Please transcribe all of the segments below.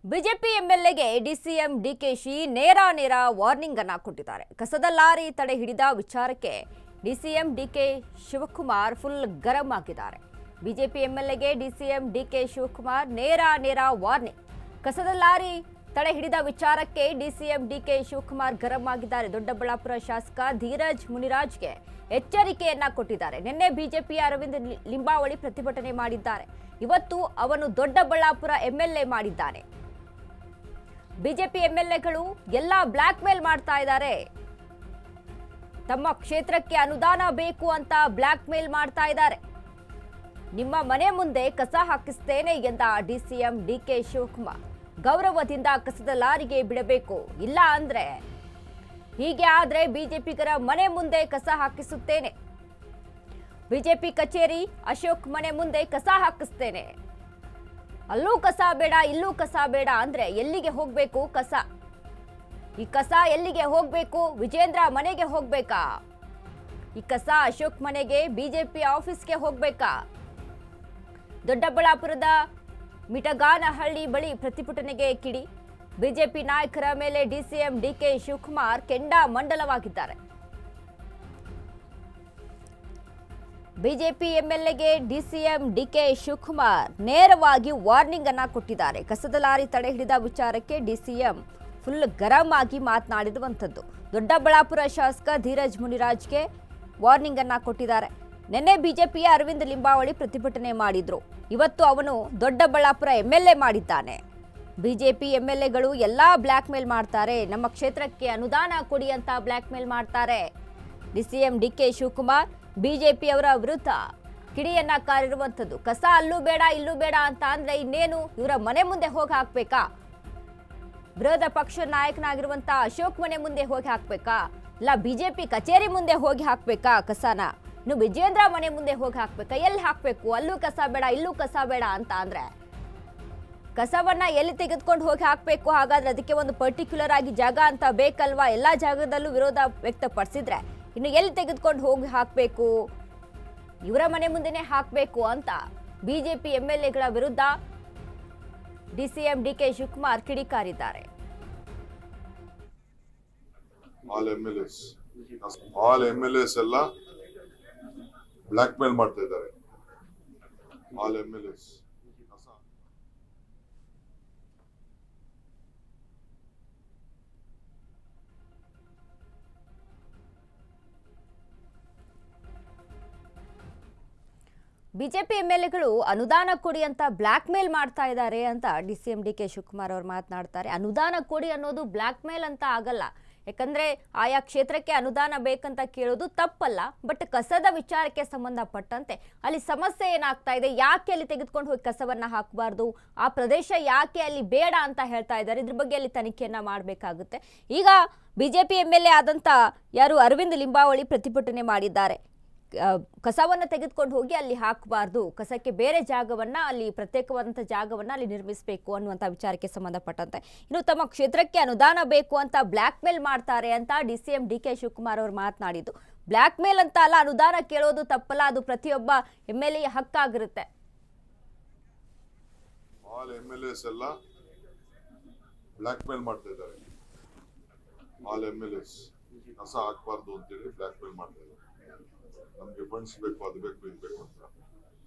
BJP ಎಂಎಲ್ಎಗೆ DCM DKShi ನೇರ warning ಅನ್ನು ಕೊಟ್ಟಿದ್ದಾರೆ. ಕಸದ ಲಾರಿ ತಡೆ ಹಿಡಿದ ವಿಚಾರಕ್ಕೆ ಡಿಸಿಎಂ ಡಿಕೆ ಶಿವಕುಮಾರ್ ಫುಲ್ ಗರಂ ಆಗಿದ್ದಾರೆ. ಬಿಜೆಪಿ ಎಂಎಲ್ಎಗೆ ಡಿಸಿಎಂ ಡಿಕೆ ಶಿವಕುಮಾರ್ ನೇರ ವಾರ್ನಿಂಗ್. ಕಸದ ಲಾರಿ ತಡೆ ಹಿಡಿದ ವಿಚಾರಕ್ಕೆ ಡಿಸಿಎಂ ಡಿಕೆ ಶಿವಕುಮಾರ್ ಗರಂ ಆಗಿದ್ದಾರೆ. ದೊಡ್ಡಬಳ್ಳಾಪುರ ಶಾಸಕ ಧೀರಜ್ ಮುನಿರಾಜ್ಗೆ ಎಚ್ಚರಿಕೆಯನ್ನ ಕೊಟ್ಟಿದ್ದಾರೆ. ನಿನ್ನೆ ಬಿಜೆಪಿಯ ಅರವಿಂದ್ ಲಿಂಬಾವಳಿ ಪ್ರತಿಭಟನೆ ಮಾಡಿದ್ದಾರೆ. ಇವತ್ತು ಅವನು ದೊಡ್ಡಬಳ್ಳಾಪುರ ಎಂಎಲ್ಎ ಮಾಡಿದ್ದಾನೆ. ಬಿಜೆಪಿ ಎಂಎಲ್ಎಗಳು ಎಲ್ಲ ಬ್ಲಾಕ್ ಮೇಲ್ ಮಾಡ್ತಾ ಇದ್ದಾರೆ. ತಮ್ಮ ಕ್ಷೇತ್ರಕ್ಕೆ ಅನುದಾನ ಬೇಕು ಅಂತ ಬ್ಲಾಕ್ ಮೇಲ್ ಮಾಡ್ತಾ ಇದ್ದಾರೆ. ನಿಮ್ಮ ಮನೆ ಮುಂದೆ ಕಸ ಹಾಕಿಸ್ತೇನೆ ಎಂದ ಡಿಸಿಎಂ ಡಿಕೆ ಶಿವಕುಮಾರ್. ಗೌರವದಿಂದ ಕಸದ ಲಾರಿಗೆ ಬಿಡಬೇಕು, ಇಲ್ಲ ಅಂದ್ರೆ ಹೀಗೆ ಆದ್ರೆ ಬಿಜೆಪಿಗರ ಮನೆ ಮುಂದೆ ಕಸ ಹಾಕಿಸುತ್ತೇನೆ. ಬಿಜೆಪಿ ಕಚೇರಿ ಅಶೋಕ್ ಮನೆ ಮುಂದೆ ಕಸ ಹಾಕಿಸ್ತೇನೆ. ಅಲ್ಲೂ ಕಸ ಬೇಡ, ಇಲ್ಲೂ ಕಸ ಬೇಡ ಅಂದ್ರೆ ಎಲ್ಲಿಗೆ ಹೋಗ್ಬೇಕು ಕಸ? ಈ ಕಸ ಎಲ್ಲಿಗೆ ಹೋಗ್ಬೇಕು? ವಿಜೇಂದ್ರ ಮನೆಗೆ ಹೋಗ್ಬೇಕಾ? ಈ ಕಸ ಅಶೋಕ್ ಮನೆಗೆ, ಬಿಜೆಪಿ ಆಫೀಸ್ಗೆ ಹೋಗ್ಬೇಕಾ? ದೊಡ್ಡಬಳ್ಳಾಪುರದ ಮಿಟಗಾನಹಳ್ಳಿ ಬಳಿ ಪ್ರತಿಭಟನೆಗೆ ಕಿಡಿ. ಬಿಜೆಪಿ ನಾಯಕರ ಮೇಲೆ ಡಿಸಿಎಂ ಡಿಕೆ ಶಿವಕುಮಾರ್ ಕೆಂಡಾಮಂಡಲವಾಗಿದ್ದಾರೆ. ಬಿಜೆಪಿ ಎಂಎಲ್ಎಗೆ ಡಿಸಿಎಂ ಡಿಕೆ ಶಿವಕುಮಾರ್ ನೇರವಾಗಿ ವಾರ್ನಿಂಗ್ ಅನ್ನ ಕೊಟ್ಟಿದ್ದಾರೆ. ಕಸದ ಲಾರಿ ತಡೆ ಹಿಡಿದ ವಿಚಾರಕ್ಕೆ ಡಿಸಿಎಂ ಫುಲ್ ಗರಂ ಆಗಿ ಮಾತನಾಡಿರುವಂಥದ್ದು. ದೊಡ್ಡಬಳ್ಳಾಪುರ ಶಾಸಕ ಧೀರಜ್ ಮುನಿರಾಜ್ಗೆ ವಾರ್ನಿಂಗ್ ಅನ್ನ ಕೊಟ್ಟಿದ್ದಾರೆ. ನಿನ್ನೆ ಬಿಜೆಪಿಯ ಅರವಿಂದ್ ಲಿಂಬಾವಳಿ ಪ್ರತಿಭಟನೆ ಮಾಡಿದ್ರು. ಇವತ್ತು ಅವನು ದೊಡ್ಡಬಳ್ಳಾಪುರ ಎಂಎಲ್ಎ ಮಾಡಿದ್ದಾನೆ. ಬಿಜೆಪಿ ಎಂಎಲ್ಎಗಳು ಎಲ್ಲಾ ಬ್ಲಾಕ್ ಮೇಲ್ ಮಾಡ್ತಾರೆ. ನಮ್ಮ ಕ್ಷೇತ್ರಕ್ಕೆ ಅನುದಾನ ಕೊಡಿ ಅಂತ ಬ್ಲಾಕ್ ಮೇಲ್ ಮಾಡ್ತಾರೆ. ಡಿಸಿಎಂ ಡಿಕೆ ಶಿವಕುಮಾರ್ ಬಿಜೆಪಿಯವರ ವಿರುದ್ಧ ಕಿಡಿಯನ್ನ ಕಾರಿರುವಂಥದ್ದು. ಕಸ ಅಲ್ಲೂ ಬೇಡ ಇಲ್ಲೂ ಬೇಡ ಅಂತ ಅಂದ್ರೆ ಇನ್ನೇನು ಇವರ ಮನೆ ಮುಂದೆ ಹೋಗಿ ಹಾಕ್ಬೇಕಾ? ವಿರೋಧ ಪಕ್ಷ ನಾಯಕನಾಗಿರುವಂತ ಅಶೋಕ್ ಮನೆ ಮುಂದೆ ಹೋಗಿ ಹಾಕ್ಬೇಕಾ? ಇಲ್ಲ ಬಿಜೆಪಿ ಕಚೇರಿ ಮುಂದೆ ಹೋಗಿ ಹಾಕ್ಬೇಕಾ ಕಸನ? ಇನ್ನು ವಿಜೇಂದ್ರ ಮನೆ ಮುಂದೆ ಹೋಗಿ ಹಾಕ್ಬೇಕಾ? ಎಲ್ಲಿ ಹಾಕ್ಬೇಕು? ಅಲ್ಲೂ ಕಸ ಬೇಡ ಇಲ್ಲೂ ಕಸ ಬೇಡ ಅಂತ ಅಂದ್ರೆ ಕಸವನ್ನ ಎಲ್ಲಿ ತೆಗೆದುಕೊಂಡು ಹೋಗಿ ಹಾಕ್ಬೇಕು? ಹಾಗಾದ್ರೆ ಅದಕ್ಕೆ ಒಂದು ಪರ್ಟಿಕ್ಯುಲರ್ ಆಗಿ ಜಾಗ ಅಂತ ಬೇಕಲ್ವಾ? ಎಲ್ಲಾ ಜಾಗದಲ್ಲೂ ವಿರೋಧ ವ್ಯಕ್ತಪಡಿಸಿದ್ರೆ ಇನ್ನು ಎಲ್ಲಿ ತೆಗೆದುಕೊಂಡು ಹೋಗಿ ಹಾಕಬೇಕು? ಇವರ ಮನೆ ಮುಂದೆನೆ ಹಾಕಬೇಕು ಅಂತ ಬಿಜೆಪಿ ಎಂಎಲ್ಎಗಳ ವಿರುದ್ಧ ಡಿಸಿಎಂ ಡಿಕೆ ಶಿವಕುಮಾರ್ ಕಿಡಿಕಾರಿದ್ದಾರೆ. ಆಲ್ ಎಂಎಲ್ಎಸ್ ಎಲ್ಲ ಬ್ಲಾಕ್ ಮೇಲ್ ಮಾಡ್ತಾ ಇದ್ದಾರೆ. ಆಲ್ ಎಂಎಲ್ಎಸ್ ಬಿಜೆಪಿ ಎಂಎಲ್ಎಗಳು ಅನುದಾನ ಕೊಡಿ ಅಂತ ಬ್ಲಾಕ್ ಮೇಲ್ ಮಾಡ್ತಾ ಇದ್ದಾರೆ ಅಂತ ಡಿಸಿಎಂ ಡಿಕೆ ಶಿವಕುಮಾರ್ ಅವರು ಮಾತನಾಡ್ತಾರೆ. ಅನುದಾನ ಕೊಡಿ ಅನ್ನೋದು ಬ್ಲಾಕ್ ಮೇಲ್ ಅಂತ ಆಗಲ್ಲ. ಯಾಕಂದ್ರೆ ಆಯಾ ಕ್ಷೇತ್ರಕ್ಕೆ ಅನುದಾನ ಬೇಕಂತ ಕೇಳೋದು ತಪ್ಪಲ್ಲ. ಬಟ್ ಕಸದ ವಿಚಾರಕ್ಕೆ ಸಂಬಂಧಪಟ್ಟಂತೆ ಅಲ್ಲಿ ಸಮಸ್ಯೆ ಏನಾಗ್ತಾ ಇದೆ, ಯಾಕೆ ಅಲ್ಲಿ ತೆಗೆದುಕೊಂಡು ಹೋಗಿ ಕಸವನ್ನ ಹಾಕಬಾರ್ದು, ಆ ಪ್ರದೇಶ ಯಾಕೆ ಅಲ್ಲಿ ಬೇಡ ಅಂತ ಹೇಳ್ತಾ ಇದ್ದಾರೆ, ಇದ್ರ ಬಗ್ಗೆ ಅಲ್ಲಿ ತನಿಖೆಯನ್ನ ಮಾಡಬೇಕಾಗುತ್ತೆ. ಈಗ ಬಿಜೆಪಿ ಎಂಎಲ್ಎ ಆದಂತ ಯಾರು ಅರವಿಂದ್ ಲಿಂಬಾವಳಿ ಪ್ರತಿಭಟನೆ ಮಾಡಿದ್ದಾರೆ. ಕಸವನ್ನ ತೆಗೆದುಕೊಂಡು ಹೋಗಿ ಅಲ್ಲಿ ಹಾಕಬಾರ್ದು, ಕಸಕ್ಕೆ ಬೇರೆ ಜಾಗವನ್ನ, ಅಲ್ಲಿ ಪ್ರತ್ಯೇಕವಾದಂಥ ಜಾಗವನ್ನ ಅಲ್ಲಿ ನಿರ್ಮಿಸಬೇಕು ಅನ್ನುವಂಥ ವಿಚಾರಕ್ಕೆ ಸಂಬಂಧಪಟ್ಟಂತೆ ಇನ್ನು ತಮ್ಮ ಕ್ಷೇತ್ರಕ್ಕೆ ಅನುದಾನ ಬೇಕು ಅಂತ ಬ್ಲಾಕ್ ಮೇಲ್ ಮಾಡ್ತಾರೆ ಅಂತ ಡಿಸಿಎಂ ಡಿಕೆ ಶಿವಕುಮಾರ್ ಅವರು ಮಾತನಾಡಿದ್ದು. ಬ್ಲಾಕ್ ಮೇಲ್ ಅಂತ ಅಲ್ಲ, ಅನುದಾನ ಕೇಳೋದು ತಪ್ಪಲ್ಲ, ಅದು ಪ್ರತಿಯೊಬ್ಬ ಎಂಎಲ್ಎ ಹಕ್ಕಾಗಿರುತ್ತೆ. ಆಲ್ ಎಂಎಲ್ಎಸ್ ಎಲ್ಲ ಬ್ಲಾಕ್ ಮೇಲ್ ಮಾಡ್ತಾ ಇದ್ದಾರೆ. ಆಲ್ ಎಂಎಲ್ಎಸ್ ಕಸ ಹಾಕಬಾರ್ದು ಅಂತೇಳಿ ಬ್ಲಾಕ್ ಮೇಲ್ ಮಾಡ್ತಾ ಇದ್ದಾರೆ. ನಮ್ಗೆ ಫಂಡ್ಸ್ ಬೇಕು, ಅದು ಬೇಕು, ಇದು ಬೇಕು ಅಂತ.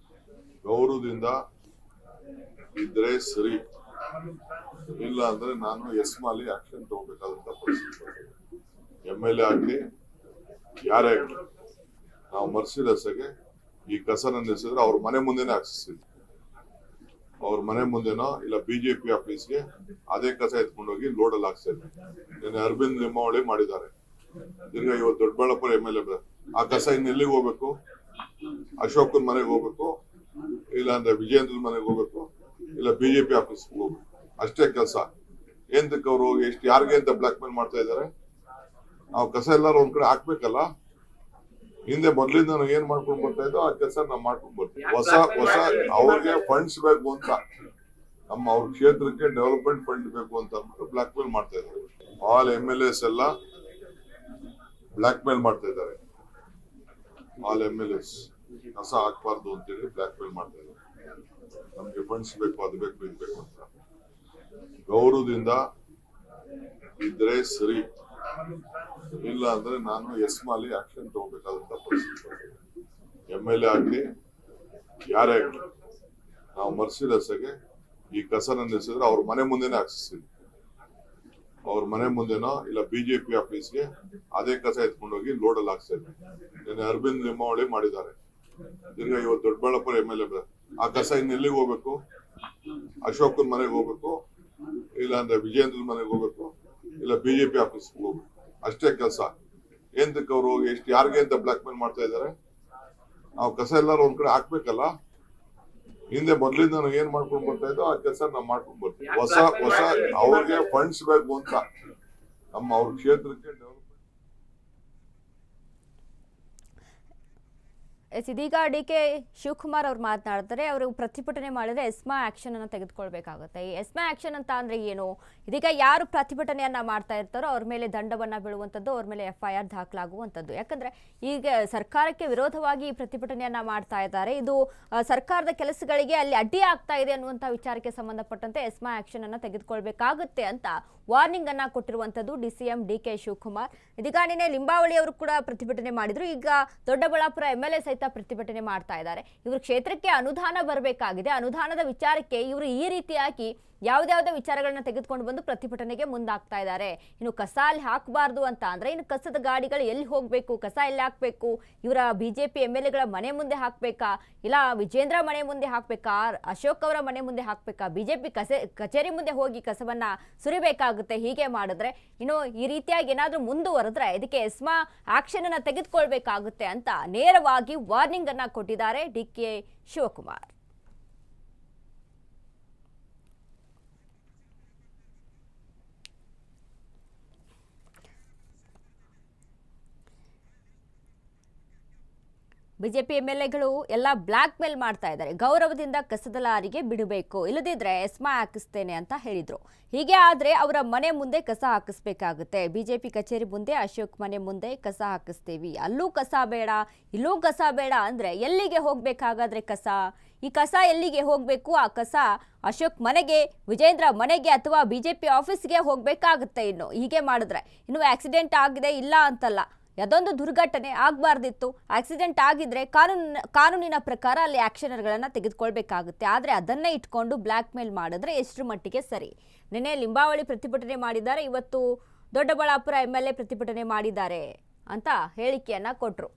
ಗೌರವದಿಂದ ಇದ್ರೆ ಸರಿ, ಇಲ್ಲ ಅಂದ್ರೆ ನಾನು ಎಸ್ಮಾಲಿ ಆಕ್ಷನ್ ತಗೋಬೇಕಾದಂತ ಪರಿಸ್ಥಿತಿ. ಎಂಎಲ್ಎ ಆಗ್ಲಿ ಯಾರೇ ಆಗ್ಲಿ, ನಾವು ಮರ್ಸಿರಸಗೆ ಈ ಕಸನ ನಿಲ್ಸಿದ್ರೆ ಅವ್ರ ಮನೆ ಮುಂದೆನೆ ಹಾಕ್ಸಿದ್ವಿ. ಅವ್ರ ಮನೆ ಮುಂದೆನೋ ಇಲ್ಲ ಬಿಜೆಪಿ ಆಫೀಸ್ಗೆ ಅದೇ ಕಸ ಎತ್ಕೊಂಡೋಗಿ ಲೋಡಲ್ಲಿ ಹಾಕ್ಸ್ತಾ ಇದ್ವಿ. ಅರವಿಂದ್ ಲಿಂಬಾವಳಿ ಮಾಡಿದ್ದಾರೆ. ತಿರ್ಗಾ ಇವತ್ತು ದೊಡ್ಡಬಳ್ಳಾಪುರ ಎಂಎಲ್ಎ ಆ ಕಸ ಇನ್ನು ಎಲ್ಲಿಗೆ ಹೋಗ್ಬೇಕು? ಅಶೋಕನ್ ಮನೆಗೆ ಹೋಗ್ಬೇಕು, ಇಲ್ಲ ಅಂದ್ರೆ ವಿಜೇಂದ್ರ ಮನೆಗೆ ಹೋಗ್ಬೇಕು, ಇಲ್ಲ ಬಿಜೆಪಿ ಆಫೀಸ್ಗೆ ಹೋಗ್ಬೇಕು. ಅಷ್ಟೇ ಕೆಲಸ. ಏಂತಕ್ಕೆ ಅವರು ಎಷ್ಟು ಯಾರಿಗೆ ಅಂತ ಬ್ಲಾಕ್ ಮೇಲ್ ಮಾಡ್ತಾ ಇದ್ದಾರೆ? ನಾವು ಕಸ ಎಲ್ಲಾರು ಒಂದ್ ಕಡೆ ಹಾಕ್ಬೇಕಲ್ಲ. ಹಿಂದೆ ಮೊದ್ಲಿಂದ ನಾವು ಏನ್ ಮಾಡ್ಕೊಂಡ್ ಬರ್ತಾ ಇದ್ದೋ ಆ ಕೆಲಸ ನಾವು ಮಾಡ್ಕೊಂಡ್ ಬರ್ತೀವಿ. ಹೊಸ ಅವ್ರಿಗೆ ಫಂಡ್ಸ್ ಬೇಕು ಅಂತ, ಅವ್ರ ಕ್ಷೇತ್ರಕ್ಕೆ ಡೆವಲಪ್ಮೆಂಟ್ ಫಂಡ್ ಬೇಕು ಅಂತ ಅಂದ್ಬಿಟ್ಟು ಬ್ಲಾಕ್ ಮೇಲ್ ಮಾಡ್ತಾ ಇದ್ದಾರೆ. ಆಲ್ ಎಂಎಲ್ಎಸ್ ಎಲ್ಲ ಬ್ಲಾಕ್ ಮೇಲ್ ಮಾಡ್ತಾ ಇದ್ದಾರೆ. ಆಲ್ ಎಂಎಲ್ಎಸ್ ಕಸ ಹಾಕಬಾರ್ದು ಅಂತೇಳಿ ಬ್ಲಾಕ್ ಮೇಲ್ ಮಾಡ್ತಾ ಇದ್ದಾರೆ. ನಮ್ಗೆ ಫಂಡ್ಸ್ ಬೇಕು, ಅದು ಬೇಕು, ಇದು ಬೇಕು ಅಂತ. ಗೌರವದಿಂದ ಇದ್ರೆ ಸರಿ, ಇಲ್ಲ ಅಂದ್ರೆ ನಾನು ಎಸ್ಮಾಲಿ ಆಕ್ಷನ್ ತಗೋಬೇಕಾದಂತ ಪರಿಸ್ಥಿತಿ. MLA ಆಗ್ಲಿ ಯಾರೇ ಆಗ್ಲಿ, ನಾವು ಮರ್ಸಿಲೆಸ್ಗೆ ಈ ಕಸನ ನಿಲ್ಸಿದ್ರೆ ಅವ್ರ ಮನೆ ಮುಂದೆನೆ ಹಾಕ್ಸ್ತೀವಿ. ಅವ್ರ ಮನೆ ಮುಂದೆನೋ ಇಲ್ಲ BJP ಆಫೀಸ್ಗೆ ಅದೇ ಕಸ ಎತ್ಕೊಂಡೋಗಿ ಲೋಡಲ್ಲಿ ಹಾಕ್ಸ್ತಾ ಇದ್ವಿ. ಅರವಿಂದ್ ಲಿಂಬಾವಳಿ ಮಾಡಿದ್ದಾರೆ. ತಿರ್ಗಾ ಇವತ್ತು ದೊಡ್ಡಬಳ್ಳಾಪುರ MLA ಆ ಕಸ ಇನ್ನೆಲ್ಲಿಗೆ ಹೋಗ್ಬೇಕು? ಅಶೋಕನ್ ಮನೆಗೆ ಹೋಗ್ಬೇಕು, ಇಲ್ಲ ಅಂದ್ರೆ ವಿಜೇಂದ್ರನ್ ಮನೆಗೆ ಹೋಗ್ಬೇಕು, ಇಲ್ಲ BJP ಆಫೀಸ್ಗೆ ಹೋಗ್ಬೇಕು. ಅಷ್ಟೇ ಕೆಲಸ. ಎಂತಕ್ಕೆ ಅವ್ರು ಹೋಗಿ ಎಷ್ಟು ಯಾರಿಗೆ ಅಂತ ಬ್ಲಾಕ್ ಮೇಲ್ ಮಾಡ್ತಾ ಇದಾರೆ? ನಾವು ಕಸ ಎಲ್ಲಾರು ಒಂದ್ ಕಡೆ ಹಾಕ್ಬೇಕಲ್ಲ. ಹಿಂದೆ ಮೊದ್ಲಿಂದ ನಾವು ಏನ್ ಮಾಡ್ಕೊಂಡ್ ಬರ್ತಾ ಇದ್ದೋ ಆ ಕೆಲಸ ನಾವು ಮಾಡ್ಕೊಂಡ್ ಬರ್ತೀವಿ. ಹೊಸ ಅವ್ರಿಗೆ ಫಂಡ್ಸ್ ಬೇಕು ಅಂತ ಅವ್ರ ಕ್ಷೇತ್ರಕ್ಕೆ ಡೆವಲಪ್ಮೆಂಟ್. ಇದೀಗ DK ಶಿವಕುಮಾರ್ ಅವ್ರು ಮಾತನಾಡ್ತಾರೆ. ಅವರು ಪ್ರತಿಭಟನೆ ಮಾಡಿದ್ರೆ ಎಸ್ಮಾ ಆಕ್ಷನ್ ಅನ್ನು ತೆಗೆದುಕೊಳ್ಬೇಕಾಗುತ್ತೆ. ಈ ಎಸ್ಮಾ ಆಕ್ಷನ್ ಅಂತ ಅಂದ್ರೆ ಏನು? ಇದೀಗ ಯಾರು ಪ್ರತಿಭಟನೆಯನ್ನ ಮಾಡ್ತಾ ಇರ್ತಾರೋ ಅವ್ರ ಮೇಲೆ ದಂಡವನ್ನ ಬೀಳುವಂಥದ್ದು, ಅವ್ರ ಮೇಲೆ FIR ದಾಖಲಾಗುವಂಥದ್ದು. ಯಾಕಂದ್ರೆ ಈಗ ಸರ್ಕಾರಕ್ಕೆ ವಿರೋಧವಾಗಿ ಪ್ರತಿಭಟನೆಯನ್ನ ಮಾಡ್ತಾ ಇದ್ದಾರೆ. ಇದು ಸರ್ಕಾರದ ಕೆಲಸಗಳಿಗೆ ಅಲ್ಲಿ ಅಡ್ಡಿ ಆಗ್ತಾ ಇದೆ ಅನ್ನುವಂಥ ವಿಚಾರಕ್ಕೆ ಸಂಬಂಧಪಟ್ಟಂತೆ ಎಸ್ಮಾ ಆಕ್ಷನ್ ಅನ್ನ ತೆಗೆದುಕೊಳ್ಬೇಕಾಗುತ್ತೆ ಅಂತ ವಾರ್ನಿಂಗ್ ಅನ್ನ ಕೊಟ್ಟಿರುವಂಥದ್ದು DCM DK ಶಿವಕುಮಾರ್. ಇದೀಗ ನಿನ್ನೆ ಲಿಂಬಾವಳಿ ಅವರು ಕೂಡ ಪ್ರತಿಭಟನೆ ಮಾಡಿದ್ರು. ಈಗ ದೊಡ್ಡಬಳ್ಳಾಪುರ MLA ಸಹಿತ ಪ್ರತಿಭಟನೆ ಮಾಡ್ತಾ ಇದ್ದಾರೆ. ಇವರು ಕ್ಷೇತ್ರಕ್ಕೆ ಅನುದಾನ ಬರಬೇಕಾಗಿದೆ. ಅನುದಾನದ ವಿಚಾರಕ್ಕೆ ಇವರು ಈ ರೀತಿಯಾಗಿ ಯಾವುದ್ಯಾವುದೋ ವಿಚಾರಗಳನ್ನ ತೆಗೆದುಕೊಂಡು ಬಂದು ಪ್ರತಿಭಟನೆಗೆ ಮುಂದಾಗ್ತಾ ಇದ್ದಾರೆ. ಇನ್ನು ಕಸ ಅಲ್ಲಿ ಹಾಕಬಾರ್ದು ಅಂತ ಅಂದ್ರೆ ಇನ್ನು ಕಸದ ಗಾಡಿಗಳು ಎಲ್ಲಿ ಹೋಗ್ಬೇಕು, ಕಸ ಎಲ್ಲಿ ಹಾಕ್ಬೇಕು, ಇವರ BJP MLAಗಳ ಮನೆ ಮುಂದೆ ಹಾಕ್ಬೇಕಾ, ಇಲ್ಲ ವಿಜೇಂದ್ರ ಮನೆ ಮುಂದೆ ಹಾಕ್ಬೇಕಾ, ಅಶೋಕ್ ಅವರ ಮನೆ ಮುಂದೆ ಹಾಕ್ಬೇಕಾ, BJP ಕಚೇರಿ ಮುಂದೆ ಹೋಗಿ ಕಸವನ್ನ ಸುರಿಬೇಕಾಗುತ್ತೆ. ಹೀಗೆ ಮಾಡಿದ್ರೆ ಇನ್ನು ಈ ರೀತಿಯಾಗಿ ಏನಾದ್ರೂ ಮುಂದುವರೆದ್ರೆ ಇದಕ್ಕೆ ಎಸ್ಮಾ ಆಕ್ಷನ್ ಅನ್ನ ತೆಗೆದುಕೊಳ್ಬೇಕಾಗುತ್ತೆ ಅಂತ ನೇರವಾಗಿ ವಾರ್ನಿಂಗ್ ಅನ್ನ ಕೊಟ್ಟಿದ್ದಾರೆ DK ಶಿವಕುಮಾರ್. BJP MLAಗಳು ಎಲ್ಲ ಬ್ಲಾಕ್ ಮೇಲ್ ಮಾಡ್ತಾ ಇದ್ದಾರೆ. ಗೌರವದಿಂದ ಕಸದ ಲಾರಿಗೆ ಬಿಡಬೇಕು, ಇಲ್ಲದಿದ್ರೆ ಎಸ್ಮಾ ಹಾಕಿಸ್ತೇನೆ ಅಂತ ಹೇಳಿದ್ರು. ಹೀಗೆ ಆದ್ರೆ ಅವರ ಮನೆ ಮುಂದೆ ಕಸ ಹಾಕಿಸ್ಬೇಕಾಗುತ್ತೆ. BJP ಕಚೇರಿ ಮುಂದೆ, ಅಶೋಕ್ ಮನೆ ಮುಂದೆ ಕಸ ಹಾಕಿಸ್ತೀವಿ, ಅಲ್ಲೂ ಕಸ ಬೇಡ, ಇಲ್ಲೂ ಕಸ ಬೇಡ ಅಂದ್ರೆ ಎಲ್ಲಿಗೆ ಹೋಗ್ಬೇಕಾಗಾದ್ರೆ ಕಸ? ಈ ಕಸ ಎಲ್ಲಿಗೆ ಹೋಗ್ಬೇಕು? ಆ ಕಸ ಅಶೋಕ್ ಮನೆಗೆ, ವಿಜೇಂದ್ರ ಮನೆಗೆ ಅಥವಾ BJP ಆಫೀಸ್ಗೆ ಹೋಗ್ಬೇಕಾಗುತ್ತೆ. ಇನ್ನು ಹೀಗೆ ಮಾಡಿದ್ರೆ ಇನ್ನು ಆಕ್ಸಿಡೆಂಟ್ ಆಗಿದೆ ಇಲ್ಲ ಅಂತಲ್ಲ, ಯಾವುದೊಂದು ದುರ್ಘಟನೆ ಆಗಬಾರ್ದಿತ್ತು. ಆಕ್ಸಿಡೆಂಟ್ ಆಗಿದ್ರೆ ಕಾನೂನಿನ ಪ್ರಕಾರ ಅಲ್ಲಿ ಆಕ್ಷನ್ಗಳನ್ನು ತೆಗೆದುಕೊಳ್ಬೇಕಾಗುತ್ತೆ. ಆದರೆ ಅದನ್ನೇ ಇಟ್ಕೊಂಡು ಬ್ಲ್ಯಾಕ್ ಮೇಲ್ ಮಾಡಿದ್ರೆ ಎಷ್ಟರ ಮಟ್ಟಿಗೆ ಸರಿ? ನಿನ್ನೆ ಲಿಂಬಾವಳಿ ಪ್ರತಿಭಟನೆ ಮಾಡಿದ್ದಾರೆ, ಇವತ್ತು ದೊಡ್ಡಬಳ್ಳಾಪುರ MLA ಪ್ರತಿಭಟನೆ ಮಾಡಿದ್ದಾರೆ ಅಂತ ಹೇಳಿಕೆಯನ್ನ ಕೊಟ್ಟರು.